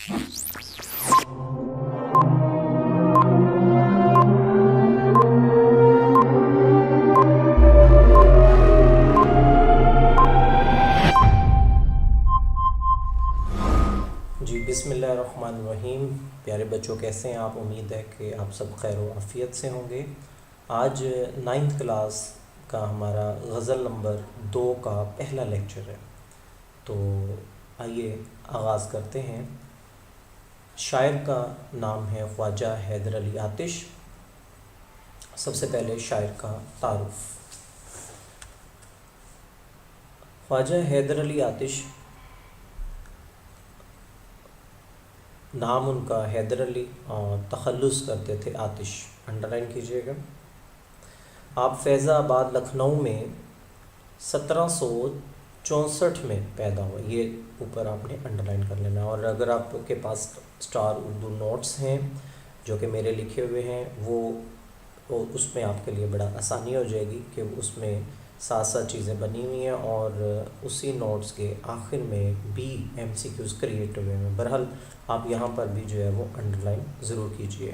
جی بسم اللہ الرحمن الرحیم. پیارے بچوں کیسے ہیں آپ؟ امید ہے کہ آپ سب خیر و عافیت سے ہوں گے. آج 9th کلاس کا ہمارا غزل نمبر 2 کا پہلا لیکچر ہے. تو آئیے آغاز کرتے ہیں. شاعر کا نام ہے خواجہ حیدر علی آتش. سب سے پہلے شاعر کا تعارف. خواجہ حیدر علی آتش، نام ان کا حیدر علی اور تخلص کرتے تھے آتش. انڈرلائن کیجئے گا. آپ فیض آباد لکھنؤ میں 1764 میں پیدا ہوئے. یہ اوپر آپ نے انڈرلائن کر لینا. اور اگر آپ کے پاس اسٹار اردو نوٹس ہیں جو کہ میرے لکھے ہوئے ہیں، وہ اس میں آپ کے لیے بڑا آسانی ہو جائے گی کہ اس میں ساتھ ساتھ چیزیں بنی ہوئی ہیں اور اسی نوٹس کے آخر میں بھی MCQs کریٹ ہوئے ہیں. بہرحال آپ یہاں پر بھی جو ہے وہ انڈرلائن ضرور کیجئے.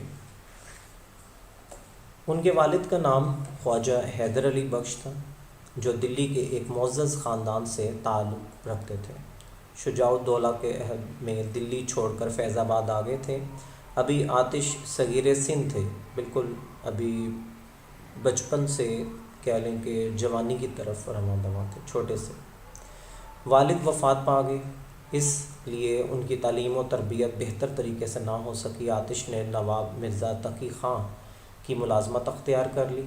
ان کے والد کا نام خواجہ حیدر علی بخش تھا، جو دلی کے ایک معزز خاندان سے تعلق رکھتے تھے. شجاع الدولہ کے عہد میں دلی چھوڑ کر فیض آباد آ گئے تھے. ابھی آتش صغیر سن تھے، بالکل ابھی بچپن سے کہہ لیں کہ جوانی کی طرف رواں دواں تھے، چھوٹے سے. والد وفات پا گئے، اس لیے ان کی تعلیم و تربیت بہتر طریقے سے نہ ہو سکی. آتش نے نواب مرزا تقی خان کی ملازمت اختیار کر لی.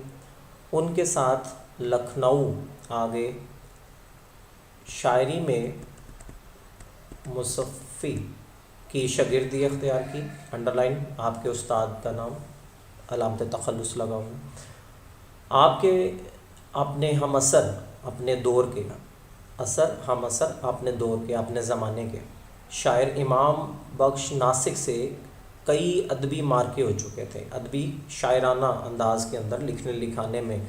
ان کے ساتھ لکھنؤ آ گئے. شاعری میں مصفی کی شاگردی اختیار کی. انڈرلائن آپ کے استاد کا نام، علامت تخلص لگاؤں. آپ کے اپنے ہم اثر، اپنے دور کے اپنے زمانے کے شاعر امام بخش ناسک سے کئی ادبی مارکے ہو چکے تھے. ادبی شاعرانہ انداز کے اندر لکھنے لکھانے میں،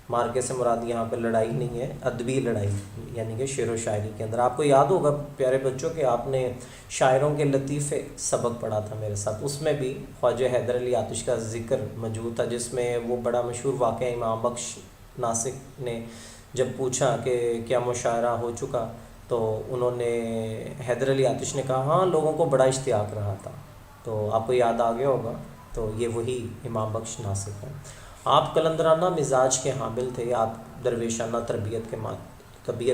مارکے سے مراد یہاں پہ لڑائی نہیں ہے، ادبی لڑائی یعنی کہ شعر و شاعری کے اندر. آپ کو یاد ہوگا پیارے بچوں کہ آپ نے شاعروں کے لطیفے سبق پڑھا تھا میرے ساتھ. اس میں بھی خواجہ حیدر علی آتش کا ذکر موجود تھا، جس میں وہ بڑا مشہور واقعہ امام بخش ناسک نے جب پوچھا کہ کیا مشاعرہ ہو چکا، تو انہوں نے حیدر علی آتش نے کہا ہاں لوگوں کو بڑا اشتیاق رہا تھا. تو آپ کو یاد آ گیا ہوگا. تو یہ وہی امام بخش ناسک ہیں. آپ قلندرانہ مزاج کے حامل تھے. آپ درویشانہ طبیعت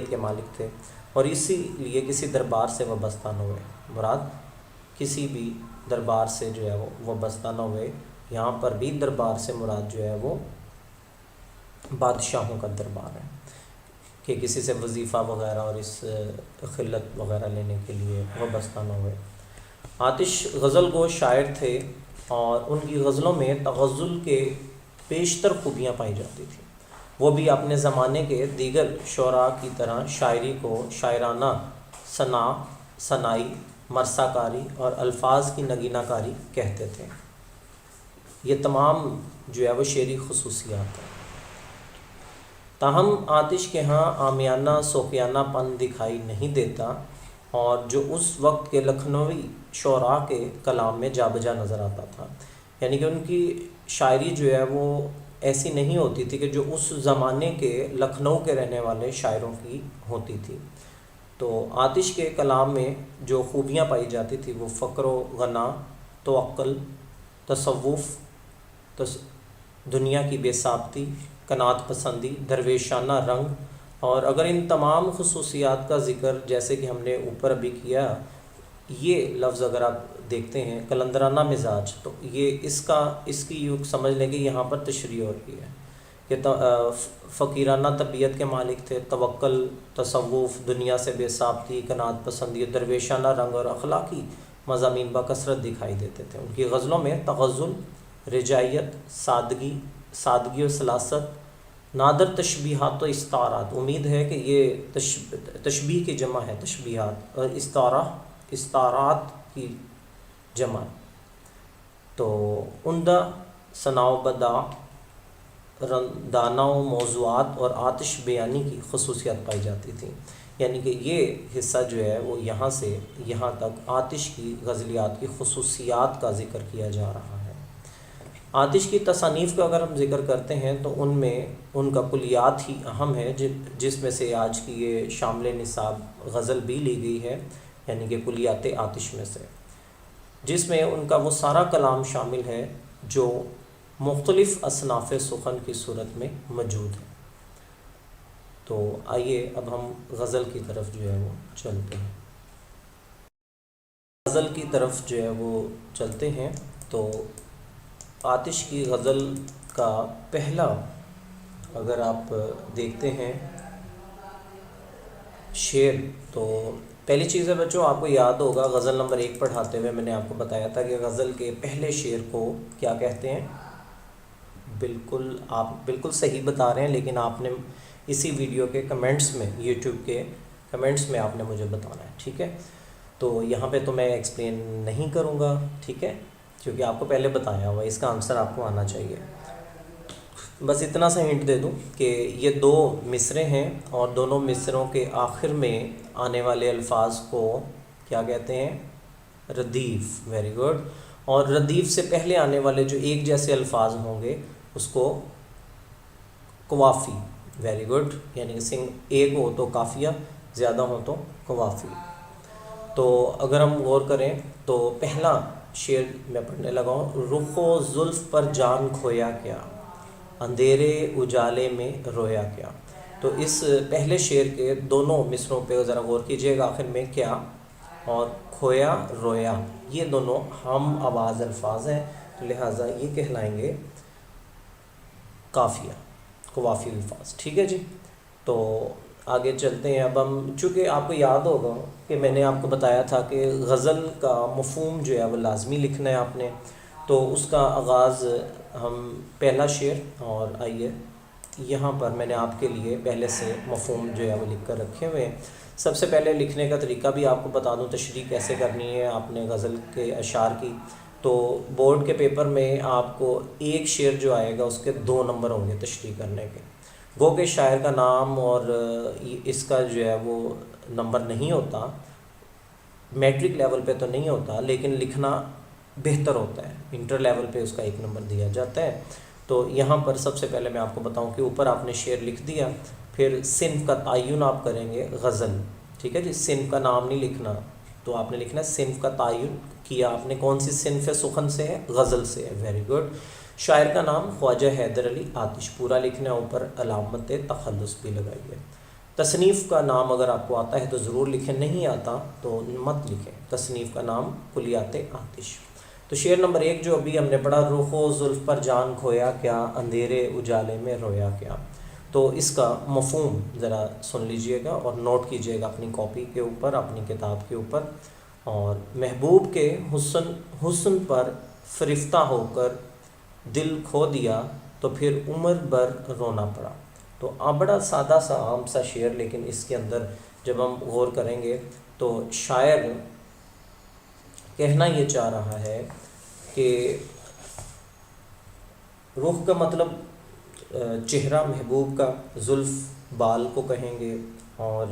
کے مالک تھے اور اسی لیے کسی دربار سے وابستہ نہ ہوئے. مراد کسی بھی دربار سے جو ہے وہ وابستہ نہ ہوئے. یہاں پر بھی دربار سے مراد جو ہے وہ بادشاہوں کا دربار ہے کہ کسی سے وظیفہ وغیرہ اور اس خلت وغیرہ لینے کے لیے وابستہ نہ ہوئے. آتش غزل گو شاعر تھے اور ان کی غزلوں میں تغزل کے بیشتر خوبیاں پائی جاتی تھیں. وہ بھی اپنے زمانے کے دیگر شعراء کی طرح شاعری کو شاعرانہ ثنائی، مرثا کاری اور الفاظ کی نگینہ کاری کہتے تھے. یہ تمام جو ہے وہ شعری خصوصیات ہیں. تاہم آتش کے ہاں عامیانہ صوفیانہ پن دکھائی نہیں دیتا اور جو اس وقت کے لکھنوی شعراء کے کلام میں جا بجا نظر آتا تھا. یعنی کہ ان کی شاعری جو ہے وہ ایسی نہیں ہوتی تھی کہ جو اس زمانے کے لکھنؤ کے رہنے والے شاعروں کی ہوتی تھی. تو آتش کے کلام میں جو خوبیاں پائی جاتی تھی وہ فقر و غنا، توقل، تصوف، دنیا کی بے ثابتی، قناعت پسندی، درویشانہ رنگ. اور اگر ان تمام خصوصیات کا ذکر جیسے کہ ہم نے اوپر ابھی کیا، یہ لفظ اگر آپ دیکھتے ہیں قلندرانہ مزاج، تو یہ اس کی یوں سمجھ لیں کہ یہاں پر تشریح ہو رہی ہے کہ فقیرانہ طبیعت کے مالک تھے. توکل، تصوف، دنیا سے بے ثابتی، قناعت پسندی، درویشانہ رنگ اور اخلاقی مضامین بکثرت دکھائی دیتے تھے. ان کی غزلوں میں تغزل، رجائیت، سادگی و سلاست، نادر تشبیہات و استعارات. امید ہے کہ یہ تشبیہ کی جمع ہے تشبیہات، اور استعارات کی جمع. تو عمدہ ثنا و بداع، رندانہ و موضوعات اور آتش بیانی کی خصوصیات پائی جاتی تھیں. یعنی کہ یہ حصہ جو ہے وہ یہاں سے یہاں تک آتش کی غزلیات کی خصوصیات کا ذکر کیا جا رہا ہے۔ آتش کی تصانیف کا اگر ہم ذکر کرتے ہیں تو ان میں ان کا کلیات ہی اہم ہے، جس میں سے آج کی یہ شامل نصاب غزل بھی لی گئی ہے، یعنی کہ کلیات آتش میں سے، جس میں ان کا وہ سارا کلام شامل ہے جو مختلف اصناف سخن کی صورت میں موجود ہے۔ تو آئیے اب ہم غزل کی طرف جو ہے وہ چلتے ہیں۔ غزل کی طرف جو ہے وہ چلتے ہیں تو آتش کی غزل کا پہلا اگر آپ دیکھتے ہیں شعر، تو پہلی چیز ہے بچوں، آپ کو یاد ہوگا غزل نمبر 1 پڑھاتے ہوئے میں نے آپ کو بتایا تھا کہ غزل کے پہلے شعر کو کیا کہتے ہیں۔ بالکل آپ بالکل صحیح بتا رہے ہیں، لیکن آپ نے اسی ویڈیو کے کمنٹس میں، یوٹیوب کے کمنٹس میں آپ نے مجھے بتانا ہے، ٹھیک ہے۔ تو یہاں پہ تو میں ایکسپلین نہیں کروں گا، ٹھیک ہے، کیونکہ آپ کو پہلے بتایا ہوا، اس کا آنسر آپ کو آنا چاہیے۔ بس اتنا سا ہنٹ دے دوں کہ یہ 2 مصرے ہیں، اور دونوں مصروں کے آخر میں آنے والے الفاظ کو کیا کہتے ہیں؟ ردیف۔ Very good. اور ردیف سے پہلے آنے والے جو ایک جیسے الفاظ ہوں گے اس کو قوافی۔ ویری گڈ، یعنی کہ ایک ہو تو قافیہ، زیادہ ہو تو قوافی۔ تو اگر ہم غور کریں تو پہلا شعر میں پڑھنے لگا ہوں، رخ و زلف پر جان کھویا کیا، اندھیرے اجالے میں رویا کیا۔ تو اس پہلے شعر کے دونوں مصروں پہ ذرا غور کیجیے گا، آخر میں کیا اور کھویا رویا، یہ دونوں ہم آواز الفاظ ہیں، تو لہٰذا یہ کہلائیں گے قافیہ، قوافی الفاظ، ٹھیک ہے جی۔ تو آگے چلتے ہیں۔ اب ہم، چونکہ آپ کو یاد ہوگا کہ میں نے آپ کو بتایا تھا کہ غزل کا مفہوم جو ہے وہ لازمی لکھنا ہے آپ نے، تو اس کا آغاز ہم پہلا شعر، اور آئیے یہاں پر میں نے آپ کے لیے پہلے سے مفہوم جو ہے وہ لکھ کر رکھے ہوئے ہیں۔ سب سے پہلے لکھنے کا طریقہ بھی آپ کو بتا دوں، تشریح کیسے کرنی ہے آپ نے غزل کے اشعار کی۔ تو بورڈ کے پیپر میں آپ کو ایک شعر جو آئے گا اس کے 2 نمبر ہوں گے تشریح کرنے کے۔ گو کہ شاعر کا نام اور اس کا جو ہے وہ نمبر نہیں ہوتا، میٹرک لیول پہ تو نہیں ہوتا، لیکن لکھنا بہتر ہوتا ہے، انٹر لیول پہ اس کا 1 نمبر دیا جاتا ہے۔ تو یہاں پر سب سے پہلے میں آپ کو بتاؤں کہ اوپر آپ نے شعر لکھ دیا، پھر صنف کا تعین آپ کریں گے غزل، ٹھیک ہے جی۔ صنف کا نام نہیں لکھنا، تو آپ نے لکھنا ہے صنف کا تعین کیا آپ نے، کون سی صنف سخن سے ہے؟ غزل سے ہے۔ Very good. شاعر کا نام خواجہ حیدر علی آتش، پورا لکھنا ہے، اوپر علامت تخلص بھی لگائیے۔ تصنیف کا نام اگر آپ کو آتا ہے تو ضرور لکھیں، نہیں آتا تو مت لکھیں۔ تصنیف کا نام کلیات آتش۔ تو شعر نمبر 1 جو ابھی ہم نے پڑھا، رخ و زلف پر جان کھویا کیا، اندھیرے اجالے میں رویا کیا، تو اس کا مفہوم ذرا سن لیجئے گا اور نوٹ کیجئے گا اپنی کاپی کے اوپر، اپنی کتاب کے اوپر۔ اور محبوب کے حسن پر فرفتہ ہو کر دل کھو دیا، تو پھر عمر بھر رونا پڑا۔ تو بڑا سادہ سا عام سا شعر، لیکن اس کے اندر جب ہم غور کریں گے تو شاعر کہنا یہ چاہ رہا ہے کہ رخ کا مطلب چہرہ محبوب کا، زلف بال کو کہیں گے، اور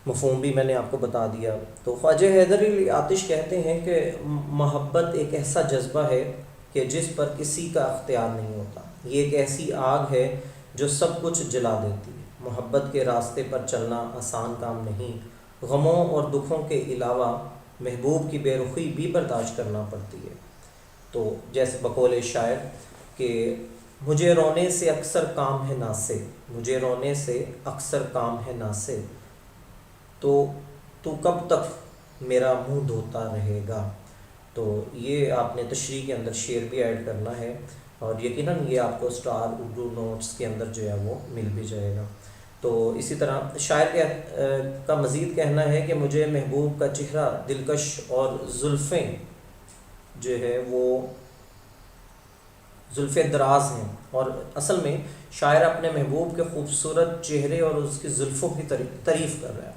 مفہوم بھی میں نے آپ کو بتا دیا۔ تو خواجہ حیدر علی آتش کہتے ہیں کہ محبت ایک ایسا جذبہ ہے کہ جس پر کسی کا اختیار نہیں ہوتا، یہ ایک ایسی آگ ہے جو سب کچھ جلا دیتی ہے۔ محبت کے راستے پر چلنا آسان کام نہیں، غموں اور دکھوں کے علاوہ محبوب کی بے رخی بھی برداشت کرنا پڑتی ہے۔ تو جیسے بقول شاعر کہ مجھے رونے سے اکثر کام ہے ناسے، مجھے رونے سے اکثر کام ہے ناسے، تو کب تک میرا منہ دھوتا رہے گا۔ تو یہ آپ نے تشریح کے اندر شعر بھی ایڈ کرنا ہے، اور یقیناً یہ آپ کو سٹار اردو نوٹس کے اندر جو ہے وہ مل بھی جائے گا۔ تو اسی طرح شاعر کا مزید کہنا ہے کہ مجھے محبوب کا چہرہ دلکش اور زلفیں جو ہے وہ زلفیں دراز ہیں، اور اصل میں شاعر اپنے محبوب کے خوبصورت چہرے اور اس کی زلفوں کی تعریف کر رہا ہے،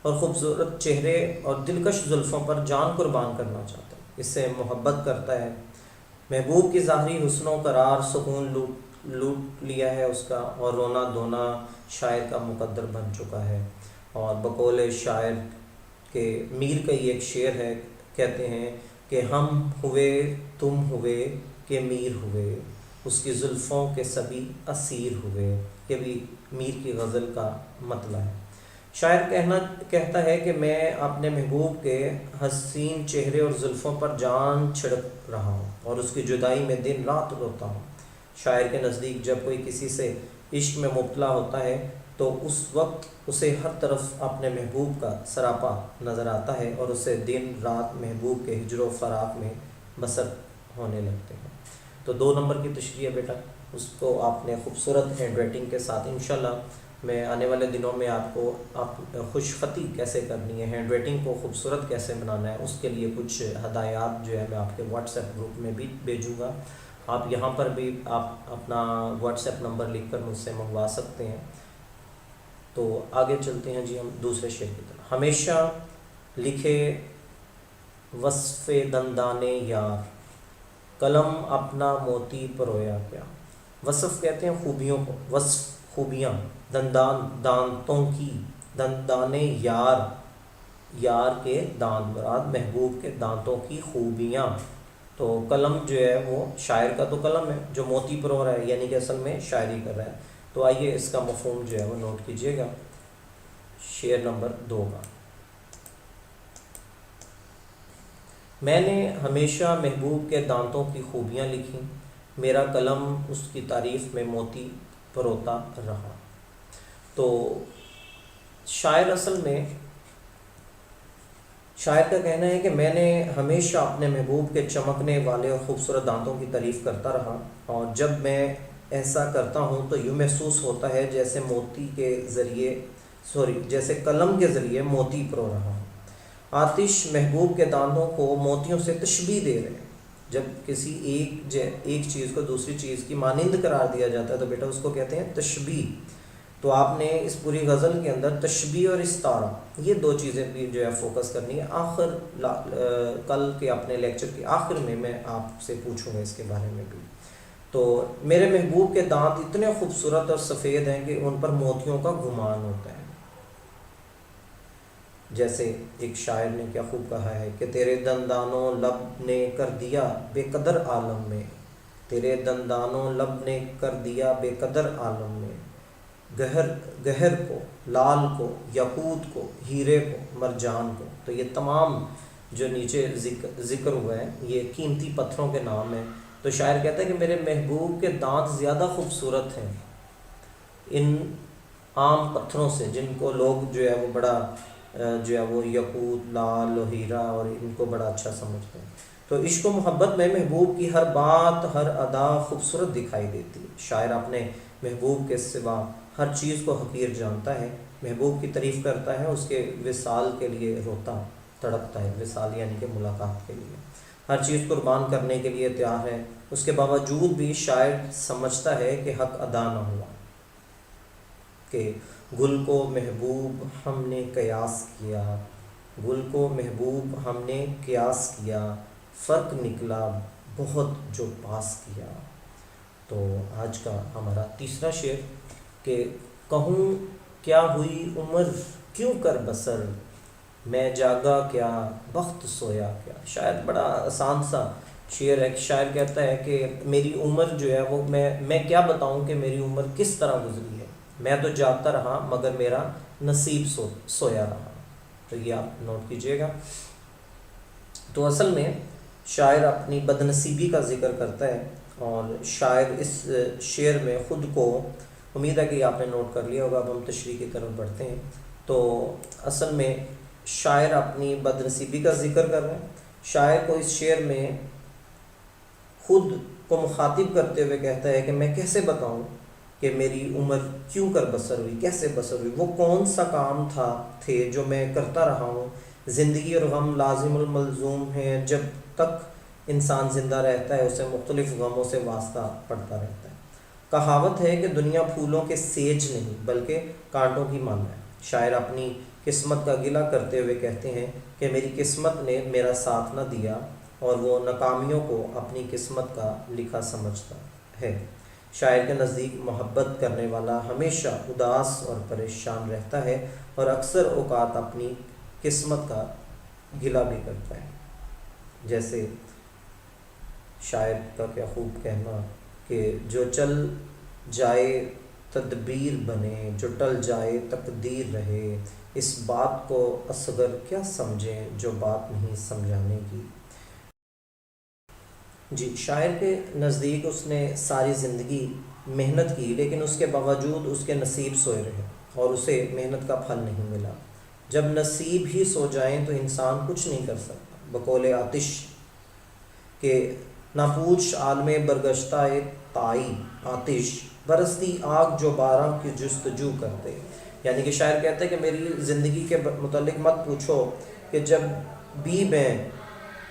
اور خوبصورت چہرے اور دلکش زلفوں پر جان قربان کرنا چاہتا ہے، اس سے محبت کرتا ہے۔ محبوب کی ظاہری حسن و قرار سکون لوٹ لیا ہے اس کا، اور رونا دھونا شاعر کا مقدر بن چکا ہے۔ اور بقول شاعر کہ میر کا یہ ایک شعر ہے، کہتے ہیں کہ ہم ہوئے تم ہوئے کہ میر ہوئے، اس کی زلفوں کے سبھی اسیر ہوئے۔ یہ بھی میر کی غزل کا مطلع ہے۔ شاعر کہتا ہے کہ میں اپنے محبوب کے حسین چہرے اور زلفوں پر جان چھڑک رہا ہوں اور اس کی جدائی میں دن رات روتا ہوں۔ شاعر کے نزدیک جب کوئی کسی سے عشق میں مبتلا ہوتا ہے تو اس وقت اسے ہر طرف اپنے محبوب کا سراپا نظر آتا ہے اور اسے دن رات محبوب کے ہجر و فراق میں بسر ہونے لگتے ہیں۔ تو 2 نمبر کی تشریح ہے بیٹا، اس کو آپ نے خوبصورت ہینڈ رائٹنگ کے ساتھ انشاءاللہ میں آنے والے دنوں میں آپ کو خوش خطی کیسے کرنی ہے، ہینڈ رائٹنگ کو خوبصورت کیسے بنانا ہے، اس کے لیے کچھ ہدایات جو ہے میں آپ کے واٹس ایپ گروپ میں بھی بھیجوں گا۔ آپ یہاں پر بھی آپ اپنا واٹس ایپ نمبر لکھ کر مجھ سے منگوا سکتے ہیں۔ تو آگے چلتے ہیں جی ہم دوسرے شعر کی طرف۔ ہمیشہ لکھے وصف دندان یار، قلم اپنا موتی پرویا کیا۔ وصف کہتے ہیں خوبیوں کو، وصف خوبیاں، دندان دانتوں کی، دندان یار، یار کے دانت مراد محبوب کے دانتوں کی خوبیاں۔ تو قلم جو ہے وہ شاعر کا تو قلم ہے جو موتی پرو رہا ہے، یعنی کہ اصل میں شاعری کر رہا ہے۔ تو آئیے اس کا مفہوم جو ہے وہ نوٹ کیجئے گا۔ شعر نمبر 2 کا، میں نے ہمیشہ محبوب کے دانتوں کی خوبیاں لکھیں، میرا قلم اس کی تعریف میں موتی پروتا رہا۔ تو شاعر اصل میں شاعر کا کہنا ہے کہ میں نے ہمیشہ اپنے محبوب کے چمکنے والے اور خوبصورت دانتوں کی تعریف کرتا رہا، اور جب میں ایسا کرتا ہوں تو یوں محسوس ہوتا ہے جیسے جیسے قلم کے ذریعے موتی پرو رہا ہوں۔ آتش محبوب کے دانتوں کو موتیوں سے تشبیہ دے رہے ہیں۔ جب کسی ایک چیز کو دوسری چیز کی مانند قرار دیا جاتا ہے تو بیٹا اس کو کہتے ہیں تشبیہ۔ تو آپ نے اس پوری غزل کے اندر تشبیہ اور استعارہ، یہ 2 چیزیں بھی جو ہے فوکس کرنی ہے۔ کل کے اپنے لیکچر کے آخر میں آپ سے پوچھوں گا اس کے بارے میں بھی۔ تو میرے محبوب کے دانت اتنے خوبصورت اور سفید ہیں کہ ان پر موتیوں کا گمان ہوتا ہے۔ جیسے ایک شاعر نے کیا خوب کہا ہے کہ تیرے دندانوں لب نے کر دیا بے قدر عالم میں، تیرے دندانوں لب نے کر دیا بے قدر عالم میں، گہر کو، لال کو، یاقوت کو، ہیرے کو، مرجان کو۔ تو یہ تمام جو نیچے ذکر ہوا ہے یہ قیمتی پتھروں کے نام ہیں۔ تو شاعر کہتا ہے کہ میرے محبوب کے دانت زیادہ خوبصورت ہیں ان عام پتھروں سے، جن کو لوگ جو ہے وہ بڑا جو ہے وہ یاقوت، لال، ہیرا اور ان کو بڑا اچھا سمجھتے ہیں۔ تو عشق و محبت میں محبوب کی ہر بات، ہر ادا خوبصورت دکھائی دیتی ہے۔ شاعر اپنے محبوب کے سوا ہر چیز کو حقیر جانتا ہے، محبوب کی تعریف کرتا ہے، اس کے وصال کے لیے روتا تڑپتا ہے، وصال یعنی کہ ملاقات کے لیے ہر چیز قربان کرنے کے لیے تیار ہے۔ اس کے باوجود بھی شاعر سمجھتا ہے کہ حق ادا نہ ہوا، کہ گل کو محبوب ہم نے قیاس کیا، گل کو محبوب ہم نے قیاس کیا، فرق نکلا بہت جو پاس کیا۔ تو آج کا ہمارا تیسرا شعر کہ کہوں کیا ہوئی عمر کیوں کر بسر، میں جاگا کیا بخت سویا کیا۔ شاید بڑا آسان سا شعر ہے۔ شاعر کہتا ہے کہ میری عمر جو ہے وہ میں کیا بتاؤں کہ میری عمر کس طرح گزری ہے، میں تو جاگتا رہا مگر میرا نصیب سویا رہا۔ تو یہ آپ نوٹ کیجئے گا۔ تو اصل میں شاعر اپنی بد نصیبی کا ذکر کرتا ہے، اور شاعر اس شعر میں خود کو، امید ہے کہ آپ نے نوٹ کر لیا ہوگا۔ اب ہم تشریح کی طرف بڑھتے ہیں۔ تو اصل میں شاعر اپنی بد نصیبی کا ذکر کر رہے ہیں۔ شاعر کو اس شعر میں خود کو مخاطب کرتے ہوئے کہتا ہے کہ میں کیسے بتاؤں کہ میری عمر کیوں کر بسر ہوئی، کیسے بسر ہوئی، وہ کون سا کام تھے جو میں کرتا رہا ہوں۔ زندگی اور غم لازم الملزوم ہیں، جب تک انسان زندہ رہتا ہے اسے مختلف غموں سے واسطہ پڑتا رہتا ہے۔ کہاوت ہے کہ دنیا پھولوں کے سیج نہیں بلکہ کانٹوں کی ماند ہے۔ شاعر اپنی قسمت کا گلہ کرتے ہوئے کہتے ہیں کہ میری قسمت نے میرا ساتھ نہ دیا، اور وہ ناکامیوں کو اپنی قسمت کا لکھا سمجھتا ہے۔ شاعر کے نزدیک محبت کرنے والا ہمیشہ اداس اور پریشان رہتا ہے اور اکثر اوقات اپنی قسمت کا گلہ بھی کرتا ہے. جیسے شاعر کا کیا خوب کہنا کہ جو چل جائے تدبیر بنے، جو ٹل جائے تقدیر رہے، اس بات کو اصغر کیا سمجھیں جو بات نہیں سمجھانے کی. جی، شاعر کے نزدیک اس نے ساری زندگی محنت کی، لیکن اس کے باوجود اس کے نصیب سوئے رہے اور اسے محنت کا پھل نہیں ملا. جب نصیب ہی سو جائیں تو انسان کچھ نہیں کر سکتا. بقول آتش کہ نہ پوچھ عالم برگشتہ تائی آتش، برستی آگ جو بارہ کی جستجو کرتے. یعنی کہ شاعر کہتے ہیں کہ میری زندگی کے متعلق مت پوچھو کہ جب بھی میں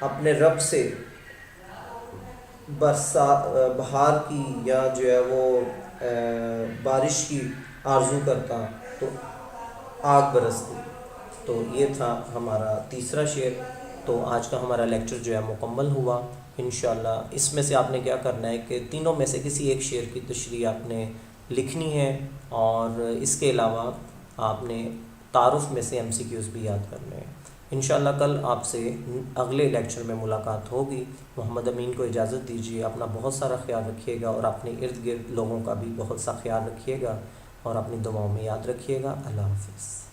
اپنے رب سے بہار کی یا جو ہے وہ بارش کی آرزو کرتا تو آگ برستی. تو یہ تھا ہمارا تیسرا شعر. تو آج کا ہمارا لیکچر جو ہے مکمل ہوا. انشاءاللہ اس میں سے آپ نے کیا کرنا ہے کہ تینوں میں سے کسی ایک شعر کی تشریح آپ نے لکھنی ہے، اور اس کے علاوہ آپ نے تعارف میں سے MCQs بھی یاد کرنے ہیں. انشاءاللہ کل آپ سے اگلے لیکچر میں ملاقات ہوگی. محمد امین کو اجازت دیجیے. اپنا بہت سارا خیال رکھیے گا اور اپنے ارد گرد لوگوں کا بھی بہت سا خیال رکھیے گا، اور اپنی دعاؤں میں یاد رکھیے گا. اللہ حافظ.